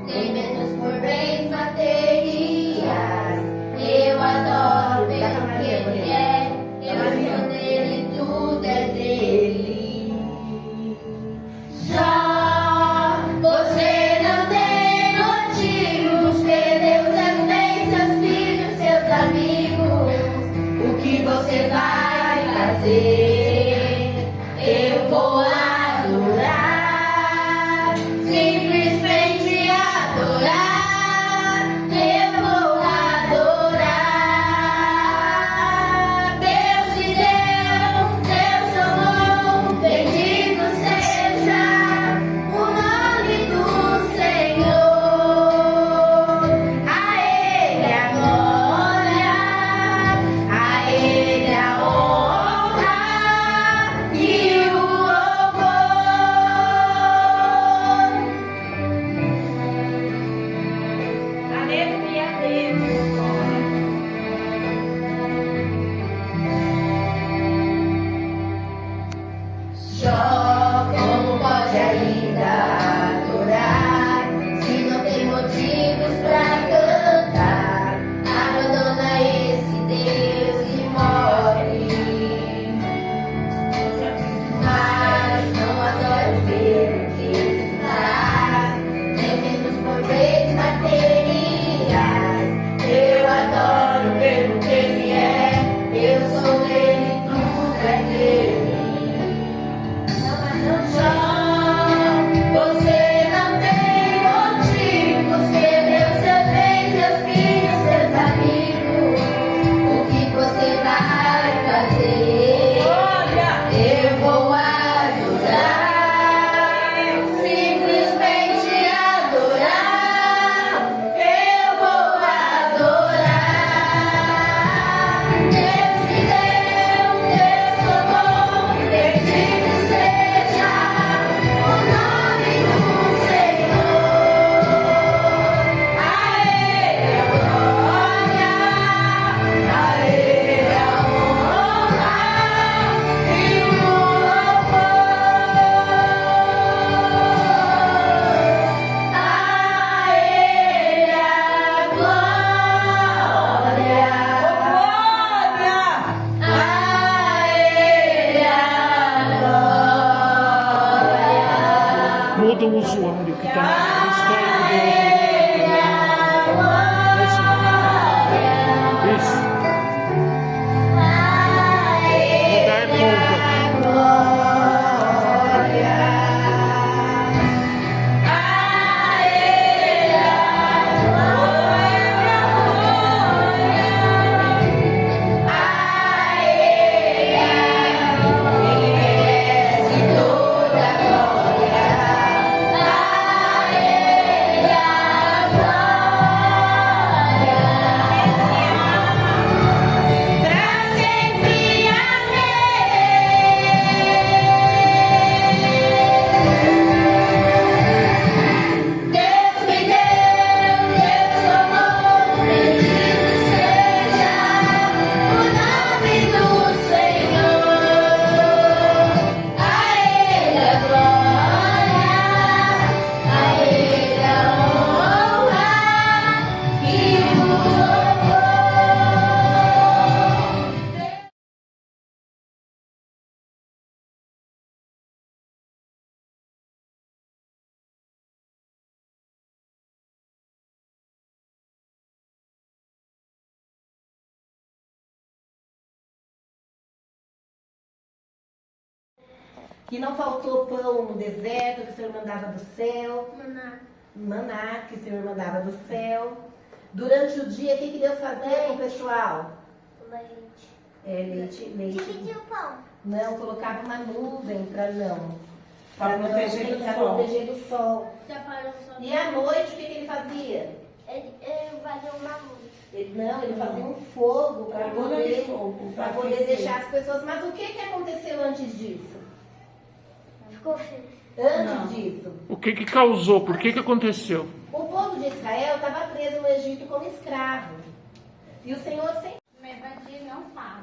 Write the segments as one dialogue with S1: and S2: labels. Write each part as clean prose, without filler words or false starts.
S1: nem menos por bens materiais. Eu adoro pelo que Ele é, eu sou dele, tudo é dele. Já você não tem motivos, perdeu seus bens, seus filhos, seus amigos. O que você vai fazer? Eu vou adorar, simplesmente adorar. Eu vou adorar. Deus te deu, Deus amou, bendito seja o nome do Senhor. A Ele a glória, a Ele a honra e o louvor. Aleluia a Deus. Jó, como pode ainda adorar se não tem motivos pra cantar? Abandona esse Deus e morre. Mas não adoro pelo que Ele faz, nem menos por bens materiais. Eu adoro pelo que Ele é, eu sou dele, tudo é dele. Jó, você não tem motivos, perdeu seus bens, seus filhos, seus amigos. O que você vai fazer? Eu vou adorar, simplesmente adorar. Eu vou adorar. Deus me deu, Deus amou, bendito seja o nome do Senhor. A Ele a glória, a Ele a honra e o louvor. A Ele a glória, a Ele a glória.
S2: Muda o usuário que está no Isso. Mudar a conta.
S1: Deus me deu, Deus amou, bendito seja o nome do Senhor. A Ele a glória, a Ele a honra e o louvor.
S3: Que não faltou pão no deserto, que o Senhor mandava do céu. Maná, que o Senhor mandava do céu. Durante o dia, o que Deus fazia com o pessoal?
S1: Leite.
S3: Leite.
S1: Dividiu o pão.
S3: Não, colocava uma nuvem para
S4: Para proteger do
S3: pra
S4: sol.
S3: proteger do sol.
S1: Já parou só.
S3: E à noite, o que ele fazia?
S1: Ele vai dar uma luz.
S3: Ele fazia um fogo para
S4: Coluna de
S3: poder,
S4: fogo,
S3: pra
S4: pra
S3: poder
S4: aquecer.
S3: deixar as pessoas. Mas o que aconteceu antes disso?
S1: Ficou feliz.
S3: Antes
S4: Não.
S3: disso,
S2: O que causou? Por que aconteceu?
S3: o povo de Israel estava preso no Egito como escravo. E o Senhor sempre...
S1: Bandido não fala.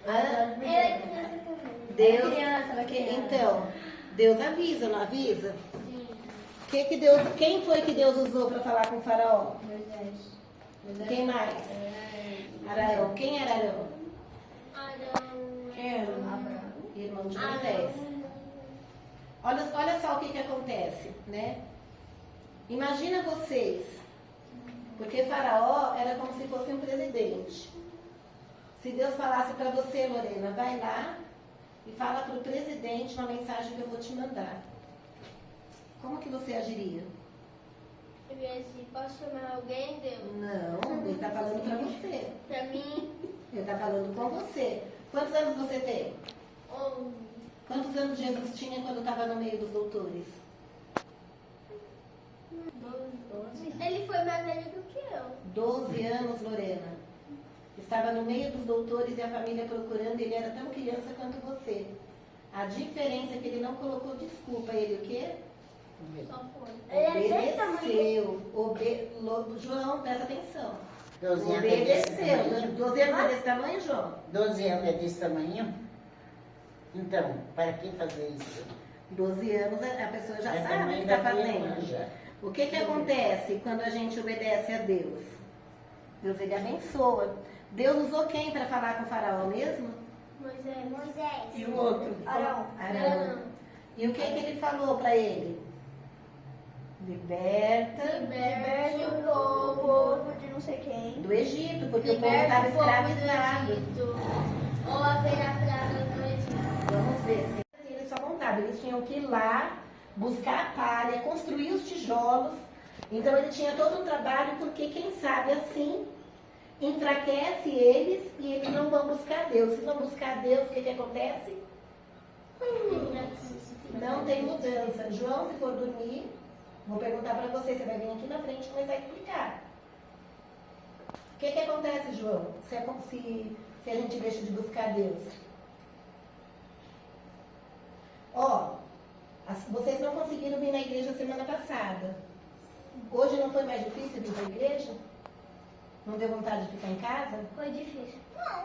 S3: Hã?
S1: Eu é criança também.
S3: Deus,
S1: É criança,
S3: então, Deus avisa, não avisa?
S1: Sim.
S3: Quem foi que Deus usou para falar com o faraó?
S1: Moisés.
S3: Quem mais? Arão. Quem era Arão?
S1: Abraão.
S3: Irmão de Moisés. Olha só o que acontece, né? Imagina vocês, porque Faraó era como se fosse um presidente. Se Deus falasse para você, Lorena, vai lá e fala para o presidente uma mensagem que eu vou te mandar. Como que você agiria?
S1: Eu ia assim, posso chamar alguém, Deus?
S3: Não, ele está falando para você.
S1: Pra mim,
S3: Ele está falando com você. Quantos anos você tem?
S1: ou
S3: Quantos anos Jesus tinha quando estava no meio dos doutores?
S1: 12. Ele foi mais velho do que eu.
S3: 12 anos, Lorena. Estava no meio dos doutores e a família procurando, ele era tão criança quanto você. A diferença é que ele não colocou desculpa, ele o quê?
S1: Só foi. Ele é desse tamanho.
S3: Obedeceu. João, presta atenção.
S5: 12 anos é desse
S3: Obedeceu.
S5: tamanho?
S3: 12 anos é desse tamanho, João?
S5: 12 anos é desse tamanho? Então, para que fazer isso?
S3: 12 anos a pessoa já
S5: É
S3: sabe o
S5: tamanho
S3: que está
S5: da minha
S3: fazendo.
S5: manja.
S3: O que acontece quando a gente obedece a Deus? Deus, ele abençoa. Deus usou quem para falar com o faraó mesmo?
S1: Moisés.
S4: E o outro?
S3: Arão.
S1: Arão.
S3: E o que ele falou para ele? Liberta
S1: Liberte o povo de não sei quem.
S3: do Egito, porque o povo
S1: Liberte
S3: estava
S1: o povo do
S3: escravizado.
S1: Egito. Ou haverá pragas no Egito.
S3: Vamos ver. Se eles só contavam, eles tinham que ir lá, buscar a palha, construir os tijolos. Então ele tinha todo um trabalho, porque quem sabe assim enfraquece eles e eles não vão buscar Deus. Se não buscar Deus, o que acontece? Não tem mudança. João, se for dormir, vou perguntar para você, você vai vir aqui na frente e começar a explicar. O que acontece, João, se a gente deixa de buscar Deus? Ó, vocês não conseguiram vir na igreja semana passada. Hoje não foi mais difícil vir para a igreja? Não deu vontade de ficar em casa?
S1: Foi difícil.
S6: Não,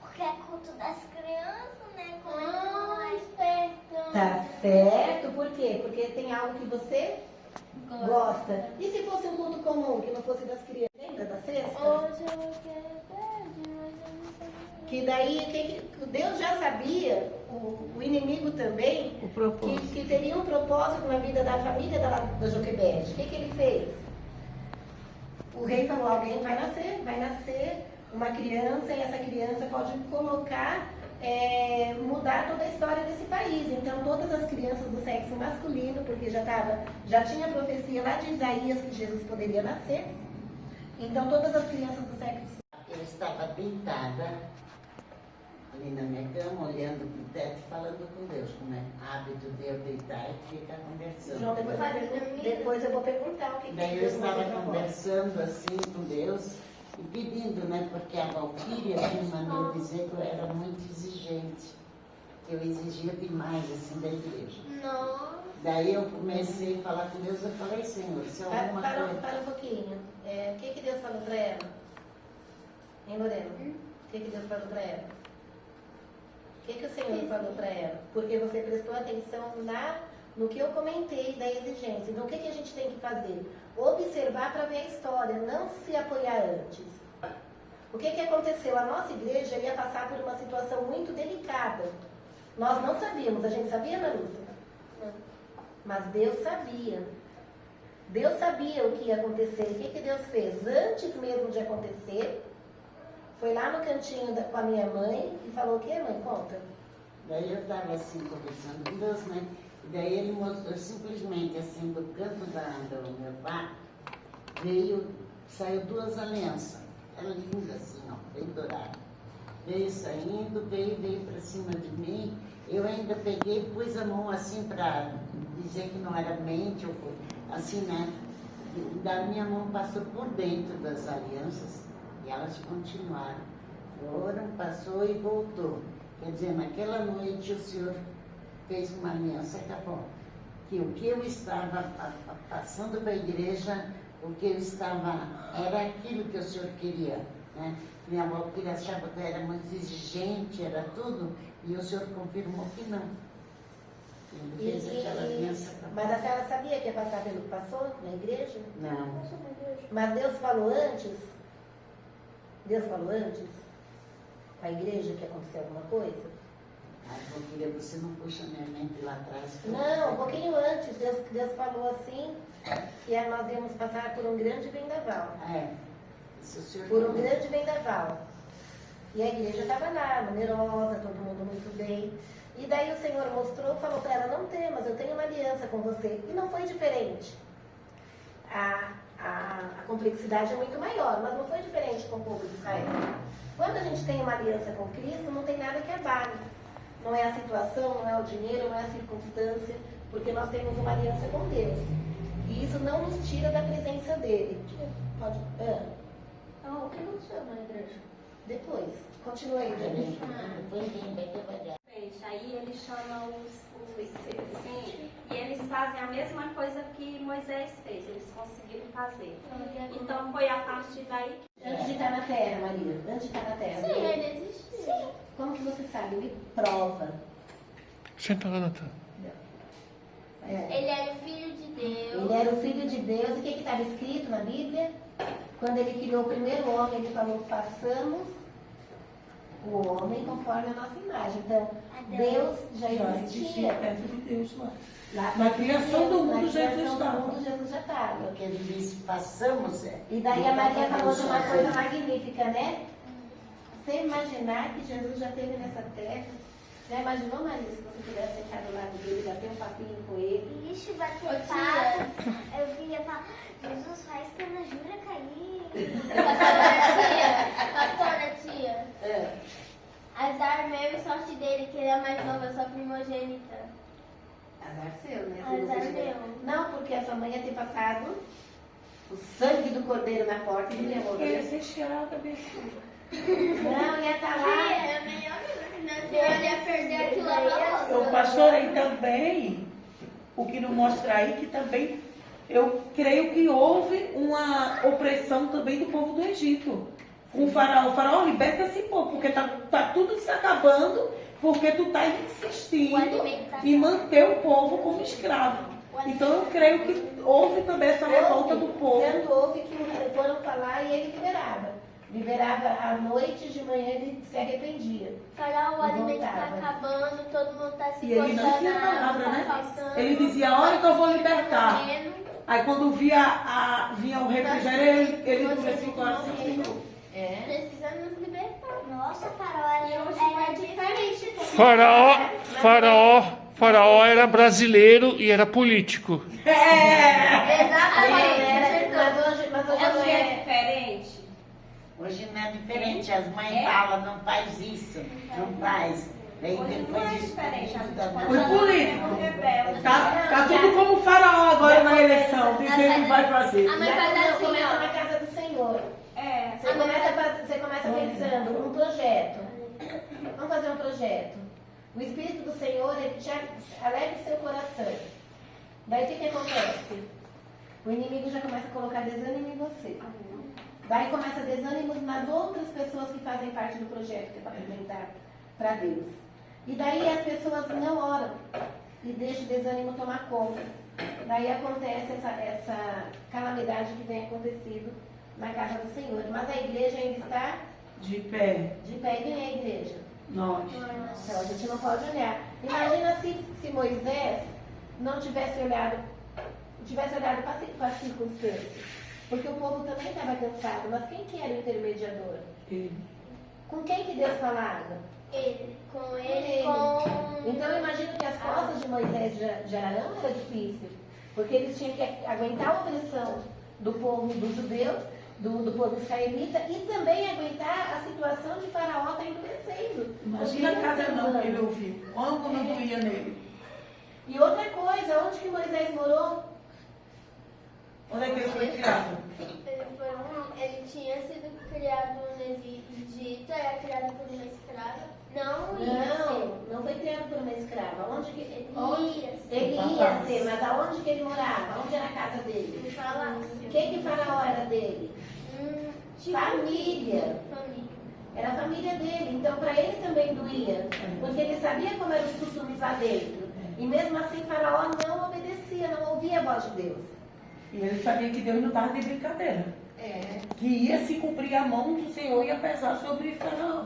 S6: porque é culto das crianças, né?
S1: Ah, esperto.
S3: Tá certo, por quê? Porque tem algo que você gosta. E se fosse um culto comum, que não fosse das crianças? Lembra da sexta?
S1: Hoje eu quero perder, mas eu não sei.
S3: Que daí Deus já sabia, o inimigo também,
S4: O propósito.
S3: que teria um propósito na vida da família da Joquebede. O que ele fez? O rei falou, alguém vai nascer uma criança, e essa criança pode colocar, mudar toda a história desse país. Então todas as crianças do sexo masculino, porque já tinha profecia lá de Isaías que Jesus poderia nascer. Então todas as crianças do sexo.
S5: Eu estava deitada ali na minha cama, olhando para o teto, falando com Deus, como é hábito de eu deitar e ficar conversando.
S3: João, depois eu vou perguntar o que
S5: Daí eu
S3: Deus
S5: estava
S3: mandou pra nós.
S5: conversando assim com Deus e pedindo, né? Porque a Valquíria me mandou dizer que eu era muito exigente, que eu exigia demais assim da igreja.
S1: Nossa.
S5: Daí eu comecei a falar com Deus, eu falei, Senhor, se alguma coisa...
S3: Para um pouquinho. O que Deus falou para ela? Hein, Lorena? O que Deus falou para ela? O que o Senhor falou para ela? Porque você prestou atenção no que eu comentei da exigência. Então, o que a gente tem que fazer? Observar para ver a história, não se apoiar antes. O que aconteceu? A nossa igreja ia passar por uma situação muito delicada. Nós não sabíamos. A gente sabia, Marussa? Não. Mas Deus sabia. Deus sabia o que ia acontecer. O que Deus fez? Antes mesmo de acontecer, foi lá no cantinho com a minha mãe e falou o quê, mãe? Conta.
S5: Daí eu estava assim, conversando com Deus, né? E daí ele mostrou simplesmente assim, do canto do meu quarto, saiu duas alianças. Era linda assim, ó, bem dourada. Veio saindo, veio para cima de mim. Eu ainda peguei, pus a mão assim para dizer que não era mente, assim, né? Da minha mão passou por dentro das alianças e elas continuaram. Passou e voltou. Quer dizer, naquela noite o Senhor fez uma aliança, acabou. Que o que eu estava passando para a igreja, o que eu estava, era aquilo que o Senhor queria, né? Minha avó queria, achava que eu era muito exigente, era tudo, e o Senhor confirmou que não. Ele fez aquela aliança para
S3: Mas a senhora sabia que ia passar pelo que passou na igreja?
S5: Não.
S3: Mas Deus falou antes? Deus falou antes? Com a igreja que aconteceu alguma coisa?
S5: Ai, meu filho, você não puxa minha mente lá atrás.
S3: Não, um pouquinho antes. Deus falou assim que nós íamos passar por um grande vendaval.
S5: É. Isso o senhor
S3: Por um
S5: falou.
S3: grande vendaval. E a igreja estava lá, numerosa, todo mundo muito bem. E daí o Senhor mostrou, falou para ela, não temas, eu tenho uma aliança com você. E não foi diferente. A complexidade é muito maior, mas não foi diferente com o povo de Israel. Quando a gente tem uma aliança com Cristo, não tem nada que abale. Não é a situação, não é o dinheiro, não é a circunstância, porque nós temos uma aliança com Deus. E isso não nos tira da presença dele. Pode.
S1: Então, o que aconteceu na igreja?
S3: Depois. Continua aí, Dani.
S5: Depois vem bem devagar.
S7: Aí ele chama os feiticeiros, sim, e eles fazem a mesma coisa que Moisés fez, eles conseguiram fazer. Então foi a partir daí que...
S3: Antes de estar na terra, Maria. Antes de estar na terra.
S1: Sim, ele existiu.
S3: Sim. Como que você sabe? Me prova.
S2: Senta lá, Natan.
S3: É.
S1: Ele era o filho de Deus.
S3: Ele era o filho de Deus. E o que estava escrito na Bíblia? Quando ele criou o primeiro homem, ele falou, façamos o homem conforme a nossa imagem. Então, Deus já
S4: Já existia
S3: existia.
S4: perto de Deus lá.
S3: Lá-
S4: Na criação do mundo,
S3: na
S4: Jesus
S3: criação do
S4: estava.
S3: mundo, Jesus já estava.
S5: Porque ele disse, façamos.
S3: E daí a Maria falou de uma coisa
S5: mais.
S3: magnífica, né? Você imaginar que Jesus já esteve nessa terra. Já imaginou, Maria, se você tivesse sentado ao lado dele, bater um papinho com ele?
S6: Ixi, bateu
S1: Ô,
S6: papo. Eu vinha falar, Jesus, faz cana, jura cair.
S1: Pastora, tia. Azar meu e sorte dele, que ele é mais novo, eu sou primogênita.
S3: Azar seu, né?
S1: Azar
S3: Se você-
S1: meu.
S3: Não, porque a sua mãe ia ter passado o sangue do cordeiro na porta e ele ia
S4: Eu ia
S3: morrer.
S4: ser cheirada a cabeça.
S3: Não, ia estar lá.
S1: É melhor mesmo, senão eu ia perder aquilo lá pra
S4: Eu
S1: você.
S4: pastorei também, o que não mostra aí, que também, eu creio que houve uma opressão também do povo do Egito. Com o faraó liberta esse povo, porque tá tudo se acabando, porque tu tá insistindo
S1: O alimento tá
S4: em manter o povo como escravo. Então eu creio que houve também essa revolta do povo.
S3: Tanto houve que foram falar e ele liberava. Liberava à noite, de manhã ele se arrependia.
S1: Faraó, o alimento tá
S3: Voltava.
S1: acabando, todo mundo tá se
S4: E ele não tinha
S1: coçando,
S4: palavra,
S1: tá
S4: né?
S1: faltando.
S4: Ele dizia, a hora que eu vou libertar.
S1: Morrendo.
S4: Aí quando vinha o refrigério, ele endurecia o coração de novo.
S3: É.
S1: Precisa nos libertar.
S6: Nossa, Faraó era diferente.
S2: Faraó era brasileiro e era político.
S1: Exatamente.
S3: Mas hoje não
S7: Hoje é
S3: é.
S7: diferente.
S5: Hoje não é diferente, as mães falam, não faz isso, não faz. Daí
S7: Hoje não
S5: depois
S7: é
S5: isso
S7: diferente.
S5: tudo dá
S4: Os políticos.
S7: Rebelde.
S4: Tá tudo como o faraó agora na eleição, dizendo que vai fazer.
S1: A mãe
S3: Já
S1: faz
S3: não,
S1: assim,
S3: começa
S1: ó.
S3: na casa do Senhor.
S7: É.
S3: Você começa pensando um projeto. Vamos fazer um projeto. O Espírito do Senhor, ele já alegra o seu coração. Daí o que acontece? O inimigo já começa a colocar desânimo em você. Daí começa desânimos nas outras pessoas que fazem parte do projeto, que é para apresentar para Deus. E daí as pessoas não oram e deixam o desânimo tomar conta. Daí acontece essa calamidade que tem acontecido na casa do Senhor. Mas a igreja ainda está
S4: De pé,
S3: de pé. E quem é a igreja?
S4: nós.
S3: Então a gente não pode olhar. Imagina se Moisés não tivesse olhado para as circunstâncias. Porque o povo também estava cansado. Mas quem que era o intermediador?
S4: Ele.
S3: Com quem que Deus falava?
S1: Ele, com
S3: Ele.
S1: ele, com...
S3: Então eu imagino que as costas de Moisés de Arão era difícil. Porque eles tinham que aguentar a opressão do povo do judeu, do povo israelita, e também aguentar a situação de Faraó estar endurecendo.
S4: Imagina
S3: Porque
S4: cada
S3: ele
S4: não que
S3: não.
S4: ele ouviu. Quando não doía nele.
S3: E outra coisa, onde que Moisés morou?
S4: Onde é que ele foi criado?
S1: Ele tinha sido criado no Egito, era criado por uma escrava. Não ia ser.
S3: Não foi criado por uma escrava. Onde que
S1: Ele
S3: onde-
S1: ia ser.
S3: Ele ia ser, mas aonde que ele morava? Onde era a casa dele?
S1: Me falasse.
S3: Quem que Faraó era dele? Família.
S1: Família.
S3: Era a família dele. Então, para ele também doía. Porque ele sabia como eram os costumes lá dentro. E mesmo assim, Faraó não obedecia, não ouvia a voz de Deus.
S4: E ele sabia que Deus não estava de brincadeira.
S3: É.
S4: Que ia se cumprir a mão do Senhor e ia pesar sobre Faraó.